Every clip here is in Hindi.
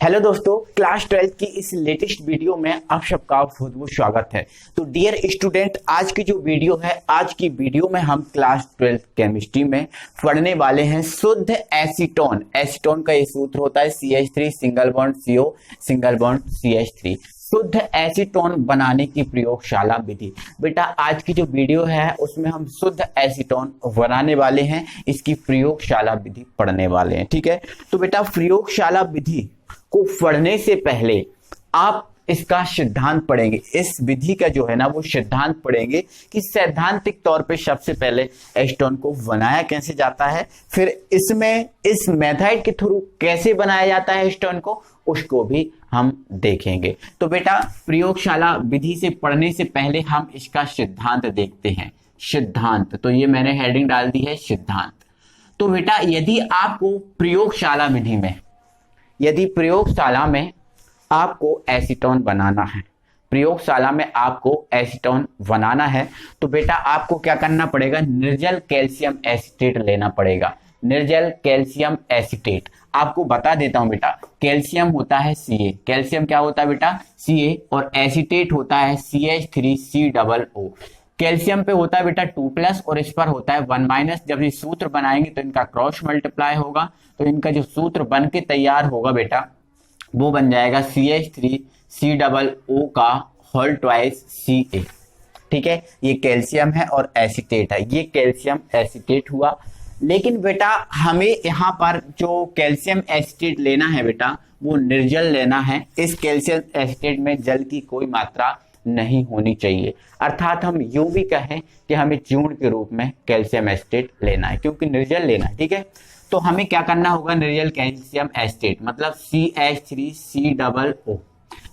हेलो दोस्तों, क्लास 12 की इस लेटेस्ट वीडियो में आप सबका बहुत बहुत स्वागत है। तो डियर स्टूडेंट, आज की जो वीडियो है, आज की वीडियो में हम क्लास 12 केमिस्ट्री में पढ़ने वाले हैं शुद्ध एसीटोन। एसीटोन का ये सूत्र होता है CH3 single bond CO single bond CH3। शुद्ध एसीटोन बनाने की प्रयोगशाला विधि। बेटा आज की जो वीडियो है उसमें हम शुद्ध एसीटोन बनाने वाले हैं, इसकी प्रयोगशाला विधि पढ़ने वाले हैं। ठीक है, तो बेटा प्रयोगशाला विधि को पढ़ने से पहले आप इसका सिद्धांत पढ़ेंगे। इस विधि का जो है ना वो सिद्धांत पढ़ेंगे कि सैद्धांतिक तौर पे सबसे पहले एसीटोन को बनाया कैसे जाता है, फिर इसमें इस मेथड के थ्रू कैसे बनाया जाता है एसीटोन को, उसको भी हम देखेंगे। तो बेटा प्रयोगशाला विधि से पढ़ने से पहले हम इसका सिद्धांत देखते हैं। सिद्धांत, तो ये मैंने हेडिंग डाल दी है सिद्धांत। तो बेटा यदि आपको प्रयोगशाला विधि में, यदि प्रयोगशाला में आपको एसीटोन बनाना है, प्रयोगशाला में आपको एसीटोन बनाना है, तो बेटा आपको क्या करना पड़ेगा, निर्जल कैल्शियम एसीटेट लेना पड़ेगा। निर्जल कैल्शियम एसीटेट आपको बता देता हूं बेटा, कैल्शियम होता है Ca, कैल्शियम क्या होता है बेटा Ca, और एसीटेट होता है CH3COO। कैल्शियम पे होता है बेटा 2+ और इस पर होता है 1-। जब ये सूत्र बनाएंगे तो इनका क्रॉस मल्टीप्लाई होगा, तो इनका जो सूत्र बन के तैयार होगा बेटा वो बन जाएगा CH3COO का होल ट्वाइस Ca। ठीक है, ये कैल्शियम है और एसीटेट है, ये कैल्शियम एसीटेट हुआ। लेकिन बेटा हमें यहाँ पर जो कैल्शियम एसीटेट लेना है बेटा वो निर्जल लेना है। इस कैल्शियम एसीटेट में जल की कोई मात्रा नहीं होनी चाहिए, अर्थात हम यूं भी कहें कि हमें चूर्ण के रूप में कैल्शियम एसीटेट लेना है, क्योंकि निर्जल लेना है। ठीक है, तो हमें क्या करना होगा, निर्जल कैल्शियम एसीटेट मतलब CH3COO।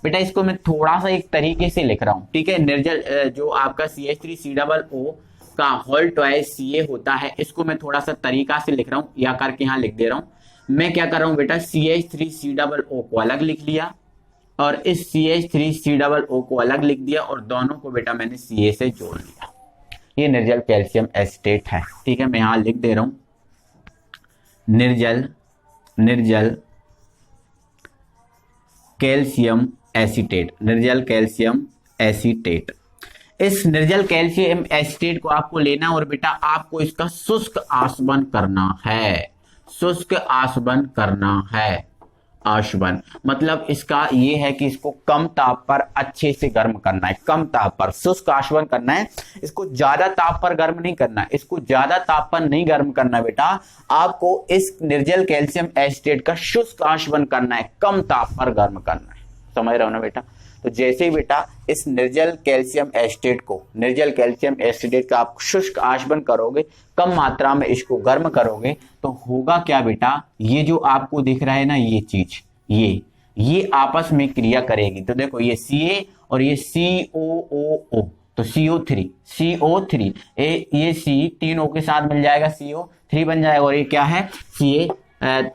बेटा इसको मैं थोड़ा सा एक तरीके से लिख रहा हूं। ठीक है, निर्जल जो आपका CH3COO का होल ट्वाइस Ca होता है, इसको मैं थोड़ा सा तरीका से लिख रहा हूं, या करके यहाँ लिख दे रहा हूं। मैं क्या कर रहा हूं बेटा, CH3COO को अलग लिख लिया और इस CH3COO को अलग लिख दिया और दोनों को बेटा मैंने Ca से जोड़ लिया। ये निर्जल कैल्शियम एसीटेट है। ठीक है, मैं यहां लिख दे रहा हूं निर्जल कैल्शियम एसीटेट, निर्जल कैल्शियम एसीटेट। इस निर्जल कैल्शियम एसीटेट को आपको लेना और बेटा आपको इसका शुष्क आसवन करना है। शुष्क आसवन करना है। आसवन मतलब इसका ये है कि इसको कम ताप पर अच्छे से गर्म करना है, कम ताप पर शुष्क आसवन करना है। इसको ज्यादा ताप पर गर्म नहीं करना है, इसको ज्यादा ताप पर नहीं गर्म करना है बेटा, आपको इस निर्जल कैल्शियम एसीटेट का शुष्क आसवन करना है, कम ताप पर गर्म करना है। समझ रहे हो ना बेटा। तो जैसे ही बेटा इस निर्जल कैल्शियम एसीटेट को, निर्जल कैल्शियम एसीटेट का आप शुष्क आसवन करोगे, कम मात्रा में इसको गर्म करोगे, तो होगा क्या बेटा, ये जो आपको दिख रहा है ना ये चीज, ये आपस में क्रिया करेगी। तो देखो ये Ca और ये COOO, तो CO3 ये C 3 O के साथ मिल जाएगा, CO3 बन जाएगा, और ये क्या है Ca।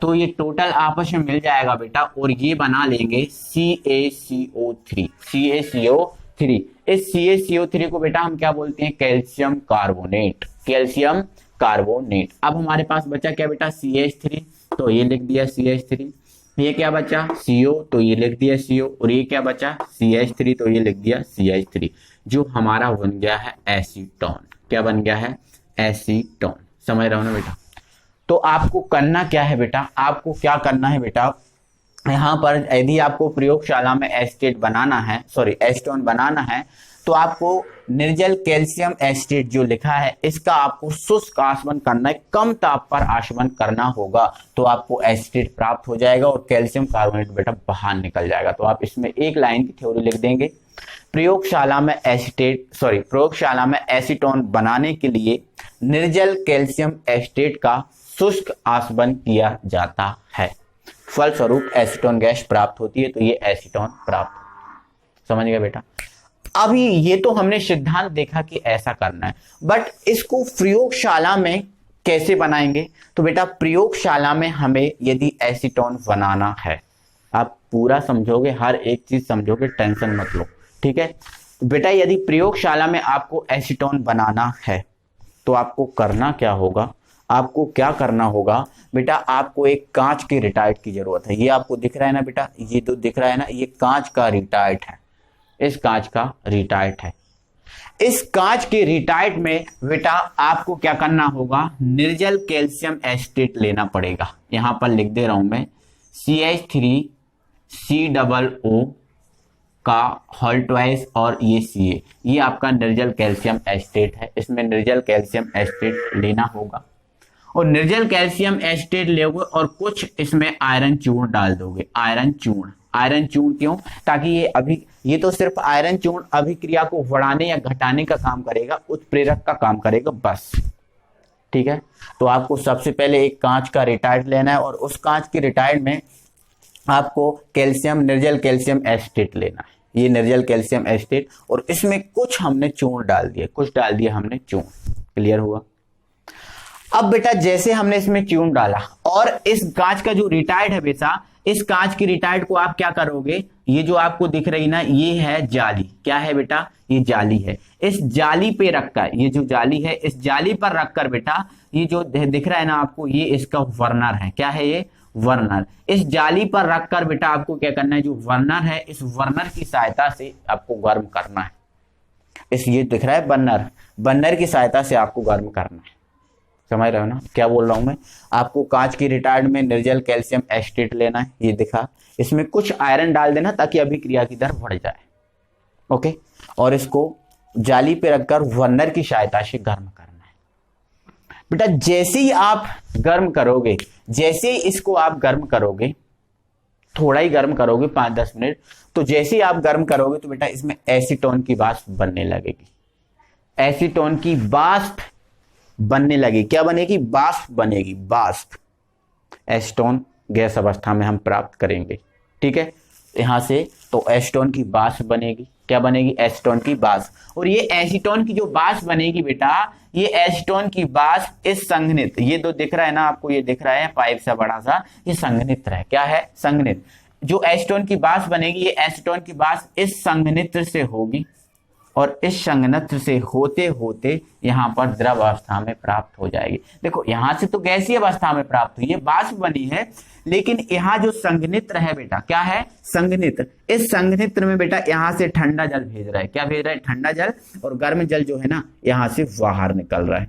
तो ये टोटल आपस में मिल जाएगा बेटा और ये बना लेंगे CaCO3। इस CaCO3 को बेटा हम क्या बोलते हैं, कैल्शियम कार्बोनेट, कैल्शियम कार्बोनेट। अब हमारे पास बचा क्या बेटा, CH3, तो ये लिख दिया CH3। ये क्या बचा, CO, तो ये लिख दिया CO, और ये क्या बचा CH3, तो ये लिख दिया CH3, जो हमारा बन गया है एसीटोन। क्या बन गया है, एसीटोन। समझ रहे हो ना बेटा। तो आपको करना क्या है बेटा, आपको क्या करना है बेटा, यहाँ पर यदि आपको प्रयोगशाला में एसीटेट बनाना है, सॉरी एसीटोन बनाना है, तो आपको निर्जल कैल्शियम एसीटेट जो लिखा है इसका आपको शुष्क आसवन करना है, कम ताप पर आसवन करना होगा, तो आपको एसीटेट प्राप्त हो जाएगा और कैल्शियम कार्बोनेट बेटा बाहर निकल जाएगा। तो आप इसमें एक लाइन की थ्योरी लिख देंगे, प्रयोगशाला में एसीटोन बनाने के लिए निर्जल कैल्शियम एसीटेट का शुष्क आसवन किया जाता है, फलस्वरूप एसीटोन गैस प्राप्त होती है, तो ये एसीटोन प्राप्त। समझ गए बेटा। अभी ये तो हमने सिद्धांत देखा कि ऐसा करना है, बट इसको प्रयोगशाला में कैसे बनाएंगे, तो बेटा प्रयोगशाला में हमें यदि एसीटोन बनाना है, आप पूरा समझोगे, हर एक चीज समझोगे, टेंशन मत लो। ठीक है, तो बेटा यदि प्रयोगशाला में आपको एसीटोन बनाना है तो आपको करना क्या होगा, आपको क्या करना होगा बेटा, आपको एक कांच के रिटार्ट की जरूरत है। ये आपको दिख रहा है ना बेटा, ये जो दिख रहा है ना, ये कांच का रिटार्ट है, इस कांच का रिटार्ट है। इस कांच के रिटार्ट में बेटा आपको क्या करना होगा, निर्जल कैल्शियम एसिटेट लेना पड़ेगा। यहां पर लिख दे रहा हूं मैं, CH3COO का होल ट्वाइस और ये Ca, ये आपका निर्जल कैल्शियम एसिटेट है। इसमें निर्जल कैल्शियम एसिटेट लेना होगा और निर्जल कैल्शियम एसिटेट लोगे और कुछ इसमें आयरन चूर्ण डाल दोगे। आयरन चूर्ण, आयरन चूर्ण क्यों, ताकि ये तो सिर्फ आयरन चूर्ण अभिक्रिया को बढ़ाने या घटाने का काम करेगा, उत्प्रेरक का काम करेगा बस। ठीक है, तो आपको सबसे पहले एक कांच का रिटार्ट लेना है और उस कांच के रिटार्ट में आपको कैल्शियम, निर्जल कैल्शियम एसिटेट लेना है। ये निर्जल कैल्शियम एसिटेट, और इसमें कुछ हमने चूर्ण डाल दिया, कुछ डाल दिया हमने चूर्ण। क्लियर हुआ। अब बेटा जैसे हमने इसमें चूर्ण डाला और इस कांच का जो रिटार्ट है बेटा, इस कांच की रिटार्ट को आप क्या करोगे, ये जो आपको दिख रही ना, ये है जाली। क्या है बेटा, ये जाली है। इस जाली पे रखकर, ये जो जाली है इस जाली पर रखकर बेटा, ये जो दिख रहा है ना आपको, ये इसका वर्नर है। क्या है ये, वर्नर। इस जाली पर रखकर बेटा आपको क्या करना है, जो वर्नर है इस वर्नर की सहायता से आपको गर्म करना है। इस ये दिख रहा है बर्नर, बर्नर की सहायता से आपको गर्म करना है। समझ रहे हो ना क्या बोल रहा हूं मैं। आपको कांच की रिटार्ट में निर्जल कैल्शियम एसिटेट लेना है, ये दिखा, इसमें कुछ आयरन डाल देना ताकि अभिक्रिया की दर बढ़ जाए। ओके, और इसको जाली पे रखकर वर्नर की सहायता से गर्म करना है। बेटा जैसे ही आप गर्म करोगे, जैसे ही इसको आप गर्म करोगे, थोड़ा ही गर्म करोगे 5-10 मिनट, तो जैसे ही आप गर्म करोगे तो बेटा इसमें एसीटोन की वाष्प बनने लगेगी। एसीटोन की वाष्प बनने लगी। क्या बनेगी, वाष्प बनेगी, वाष्प। एसीटोन गैस अवस्था में हम प्राप्त करेंगे। ठीक है, यहां से तो एसीटोन की वाष्प बनेगी। क्या बनेगी, एसीटोन की वाष्प। और ये एसीटोन की जो वाष्प बनेगी बेटा, ये एसीटोन की वाष्प इस संघनित्र, ये तो दिख रहा है ना आपको, ये दिख रहा है पाइप सा बड़ा सा, ये संघनित्र है। क्या है, संघनित्र। जो एसीटोन की वाष्प बनेगी, ये एसीटोन की वाष्प इस संघनित्र से होगी और इस संघनित्र से होते होते यहां पर द्रव अवस्था में प्राप्त हो जाएगी। देखो यहां से तो गैसीय अवस्था में प्राप्त हुई है, वाष्प बनी है, लेकिन यहाँ जो संघनित्र है बेटा, क्या है, संघनित्र। इस संघनित्र में बेटा यहां से ठंडा जल भेज रहा है। क्या भेज रहा है, ठंडा जल, और गर्म जल जो है ना यहां से बाहर निकल रहा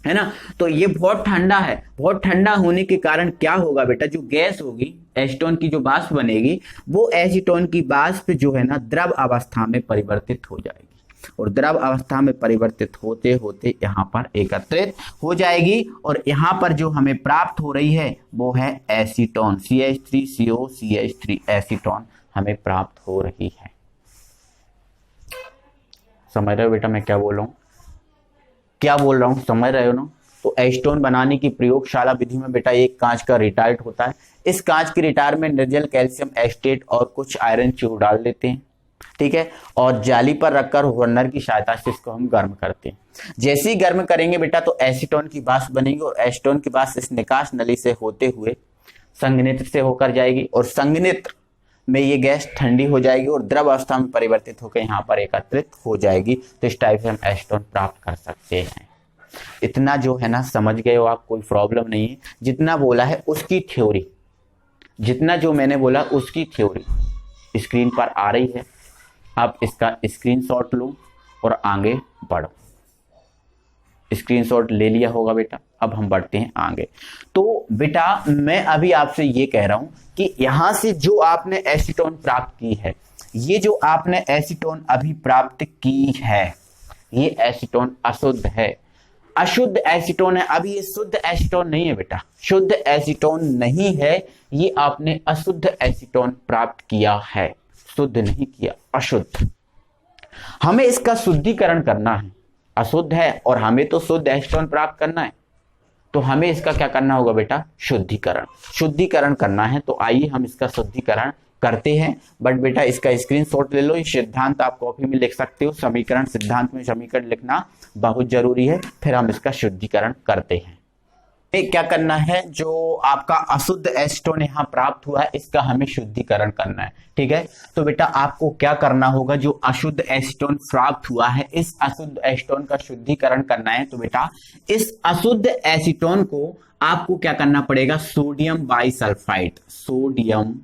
है ना। तो ये बहुत ठंडा है। बहुत ठंडा होने के कारण क्या होगा बेटा, जो गैस होगी, एसीटोन की जो वाष्प बनेगी, वो एसीटोन की वाष्प जो है ना द्रव अवस्था में परिवर्तित हो जाएगी और द्रव अवस्था में परिवर्तित होते होते यहाँ पर एकत्रित हो जाएगी और यहाँ पर जो हमें प्राप्त हो रही है वो है एसीटोन, CH3COCH3 एसीटोन हमें प्राप्त हो रही है। समझ रहे हो बेटा मैं क्या बोल रहा हूँ, क्या बोल रहा हूँ, समझ रहे हो ना। तो एसीटोन बनाने की प्रयोगशाला विधि में बेटा एक कांच का रिटार्ट होता है। इस कांच के रिटार्ट में निर्जल कैल्शियम एसिटेट और कुछ आयरन चूर्ण डाल देते हैं। ठीक है, और जाली पर रखकर वर्नर की सहायता से इसको हम गर्म करते हैं। जैसे ही गर्म करेंगे बेटा तो एसीटोन की वाष्प बनेगी और एसीटोन की वाष्प इस निकास नली से होते हुए संघनित्र से होकर जाएगी और संघनित्र में ये गैस ठंडी हो जाएगी और द्रव अवस्था में परिवर्तित होकर यहाँ पर एकत्रित हो जाएगी। तो इस टाइप से हम एसीटोन प्राप्त कर सकते हैं। इतना जो है ना समझ गए हो आप, कोई प्रॉब्लम नहीं है। जितना बोला है उसकी थ्योरी, जितना जो मैंने बोला उसकी थ्योरी स्क्रीन पर आ रही है, आप इसका स्क्रीनशॉट लो और आगे बढ़ो। स्क्रीनशॉट ले लिया होगा बेटा, अब हम बढ़ते हैं आगे। तो बेटा मैं अभी आपसे ये कह रहा हूं कि यहां से जो आपने एसीटोन प्राप्त की है, ये जो आपने एसीटोन अभी प्राप्त की है, ये एसीटोन अशुद्ध है, अशुद्ध एसीटोन है। अभी ये शुद्ध एसीटोन नहीं है बेटा, शुद्ध एसीटोन नहीं है, ये आपने अशुद्ध एसीटोन प्राप्त किया है, शुद्ध नहीं किया, अशुद्ध। हमें इसका शुद्धिकरण करना है, अशुद्ध है और हमें तो शुद्ध एसीटोन प्राप्त करना है, तो हमें इसका क्या करना होगा बेटा, शुद्धिकरण, शुद्धिकरण करना है। तो आइए हम इसका शुद्धिकरण करते हैं। बट बेटा इसका स्क्रीनशॉट ले लो, ये सिद्धांत आप कॉपी में लिख सकते हो, समीकरण सिद्धांत में समीकरण लिखना बहुत जरूरी है, फिर हम इसका शुद्धिकरण करते हैं। क्या करना है, जो आपका अशुद्ध एसीटोन यहाँ प्राप्त हुआ है इसका हमें शुद्धिकरण करना है। ठीक है, तो बेटा आपको क्या करना होगा, जो अशुद्ध एसीटोन प्राप्त हुआ है इस अशुद्ध एसीटोन का शुद्धिकरण करना है। तो बेटा इस अशुद्ध एसीटोन को आपको क्या करना पड़ेगा, sodium bisulphide, sodium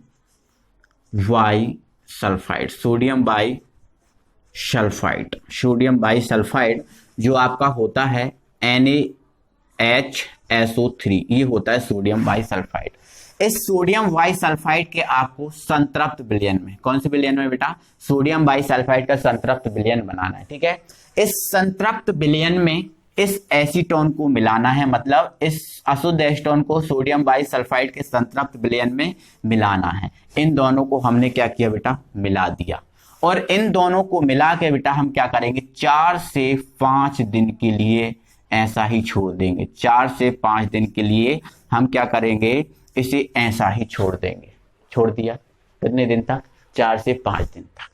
bisulphide, sodium bisulphide, sodium bisulphide जो आपका होता है NaHSO3, ये होता है सोडियम बाइसल्फाइड। इस सोडियम बाइसल्फाइड के आपको संतृप्त विलयन में, कौन से विलयन में बेटा, सोडियम बाइसल्फाइड का संतृप्त विलयन बनाना है। ठीक है, इस संतृप्त विलयन में इस एसीटोन को मिलाना है, मतलब इस अशुद्ध एसीटोन को सोडियम बाइसल्फाइड के संतृप्त विलयन में मिलाना है। इन दोनों को हमने क्या किया बेटा, मिला दिया। और इन दोनों को मिला के बेटा हम क्या करेंगे, 4 से 5 दिन के लिए ऐसा ही छोड़ देंगे। 4 से 5 दिन के लिए हम क्या करेंगे, इसे ऐसा ही छोड़ देंगे। छोड़ दिया कितने दिन तक, 4 से 5 दिन तक।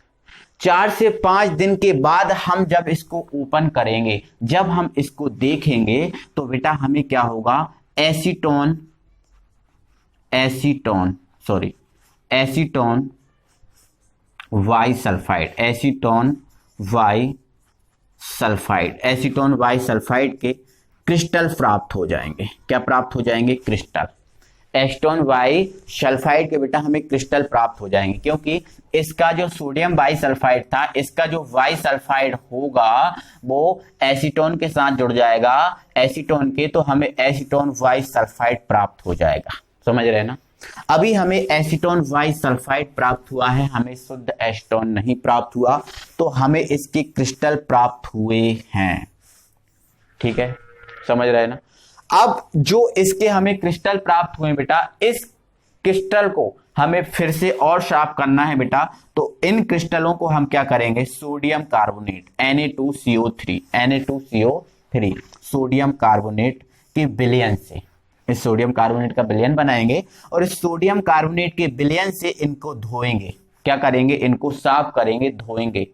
4 से 5 दिन के बाद हम जब इसको ओपन करेंगे, जब हम इसको देखेंगे तो बेटा हमें क्या होगा, एसीटोन बाइसल्फाइड, एसीटोन बाइसल्फाइड के क्रिस्टल प्राप्त हो जाएंगे। क्या प्राप्त हो जाएंगे, क्रिस्टल। एसीटोन बाइसल्फाइड के बेटा हमें क्रिस्टल प्राप्त हो जाएंगे, क्योंकि इसका जो सोडियम बाइसल्फाइड था, इसका जो बाइसल्फाइड होगा वो एसीटोन के साथ जुड़ जाएगा, एसीटोन के, तो हमें एसीटोन बाइसल्फाइड प्राप्त हो जाएगा। समझ रहे ना, अभी हमें एसीटोन बाइसल्फाइड प्राप्त हुआ है, हमें शुद्ध एसीटोन नहीं प्राप्त हुआ, तो हमें इसके क्रिस्टल प्राप्त हुए हैं। ठीक है, समझ रहे ना। अब जो इसके हमें क्रिस्टल प्राप्त हुए बेटा, इस क्रिस्टल को हमें फिर से और शार्प करना है बेटा, तो इन क्रिस्टलों को हम क्या करेंगे, sodium carbonate Na2CO3 sodium carbonate के विलयन से, इस सोडियम कार्बोनेट का विलयन बनाएंगे और इस सोडियम कार्बोनेट के विलयन से इनको धोएंगे। क्या करेंगे, इनको साफ करेंगे, धोएंगे।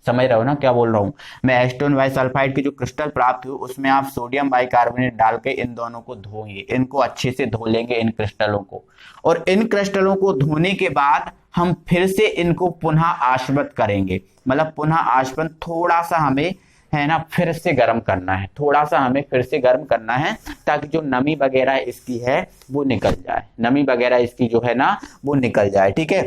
समझ रहे हो ना क्या बोल रहा हूं मैं। एसीटोन बाइसल्फाइड के जो क्रिस्टल प्राप्त हुए उसमें आप सोडियम बाइकार्बोनेट डाल के इन दोनों को धोएंगे, इनको अच्छे से धो लेंगे इन क्रिस्टलों को। और इन क्रिस्टलों को धोने के बाद हम फिर से इनको पुनः आश्वत करेंगे, मतलब पुनः आश्वत, थोड़ा सा हमें है ना फिर से गर्म करना है, थोड़ा सा हमें फिर से गर्म करना है, ताकि जो नमी वगैरह इसकी है वो निकल जाए, नमी वगैरह इसकी जो है ना वो निकल जाए। ठीक है,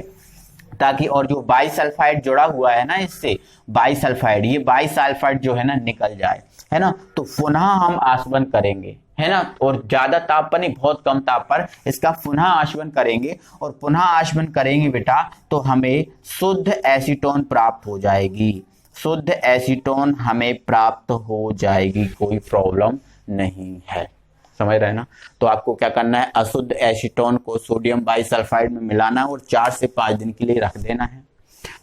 ताकि और जो बाइसल्फाइड जुड़ा हुआ है ना इससे, बाइसल्फाइड, ये बाइसल्फाइड जो है ना निकल जाए, है ना। तो पुनः हम आश्वन करेंगे, है ना, और ज्यादा ताप पर नहीं, बहुत कम ताप पर इसका पुनः आश्वन करेंगे। और पुनः आश्वन करेंगे बेटा तो हमें शुद्ध एसीटोन प्राप्त हो जाएगी, शुद्ध एसीटोन हमें प्राप्त हो जाएगी, कोई प्रॉब्लम नहीं है। समझ रहे हैं ना। तो आपको क्या करना है, अशुद्ध एसीटोन को सोडियम बाइसल्फाइड में मिलाना है और 4 से 5 दिन के लिए रख देना है,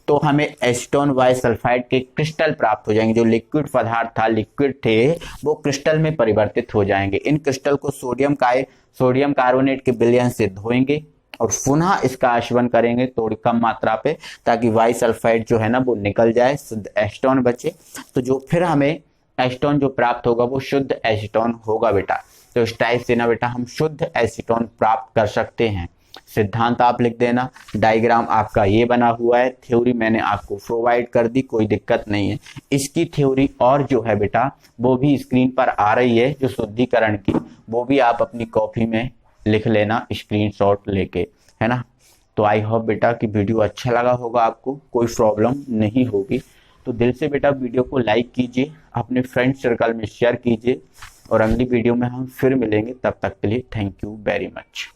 तो हमें एसीटोन बाइसल्फाइड के क्रिस्टल प्राप्त हो जाएंगे। जो लिक्विड पदार्थ था, लिक्विड थे, वो क्रिस्टल में परिवर्तित हो जाएंगे। इन क्रिस्टल को सोडियम कार्बोनेट के विलयन से धोएंगे और पुनः इसका आश्वन करेंगे थोड़ी कम मात्रा पे, ताकि बाइसल्फाइड जो है ना वो निकल जाए, शुद्ध एसीटोन बचे। तो जो फिर हमें एसीटोन जो प्राप्त होगा वो शुद्ध एसीटोन होगा बेटा। तो इस टाइप से ना बेटा हम शुद्ध एसीटोन प्राप्त कर सकते हैं। सिद्धांत आप लिख देना, डायग्राम आपका ये बना हुआ है, थ्योरी मैंने आपको प्रोवाइड कर दी, कोई दिक्कत नहीं है। इसकी थ्योरी और जो है बेटा वो भी स्क्रीन पर आ रही है, जो शुद्धिकरण की, वो भी आप अपनी कॉपी में लिख लेना स्क्रीनशॉट लेके, है ना। तो आई होप बेटा कि वीडियो अच्छा लगा होगा, आपको कोई प्रॉब्लम नहीं होगी। तो दिल से बेटा वीडियो को लाइक कीजिए, अपने फ्रेंड सर्कल में शेयर कीजिए, और अगली वीडियो में हम फिर मिलेंगे। तब तक के लिए थैंक यू वेरी मच।